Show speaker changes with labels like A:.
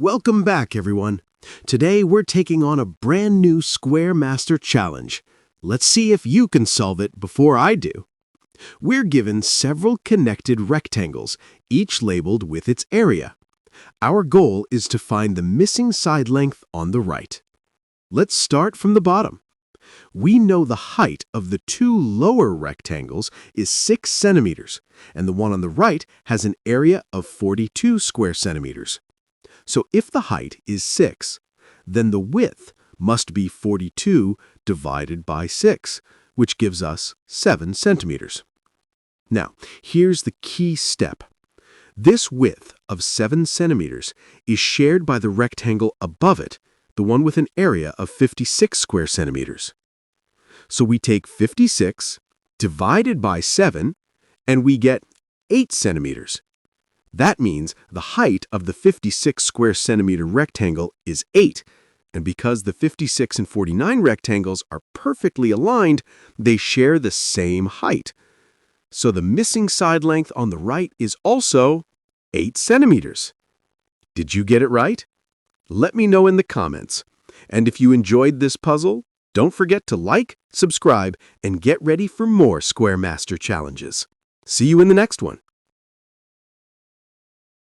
A: Welcome back, everyone. Today we're taking on a brand new Square Master Challenge. Let's see if you can solve it before I do. We're given several connected rectangles, each labeled with its area. Our goal is to find the missing side length on the right. Let's start from the bottom. We know the height of the two lower rectangles is 6 centimeters, and the one on the right has an area of 42 square centimeters. So if the height is 6, then the width must be 42 divided by 6, which gives us 7 centimeters. Now, here's the key step. This width of 7 centimeters is shared by the rectangle above it, the one with an area of 56 square centimeters. So we take 56 divided by 7, and we get 8 centimeters. That means the height of the 56 square centimeter rectangle is 8, and because the 56 and 49 rectangles are perfectly aligned, they share the same height. So the missing side length on the right is also 8 centimeters. Did you get it right? Let me know in the comments. And if you enjoyed this puzzle, don't forget to like, subscribe, and get ready for more Square Master challenges. See you in the next one.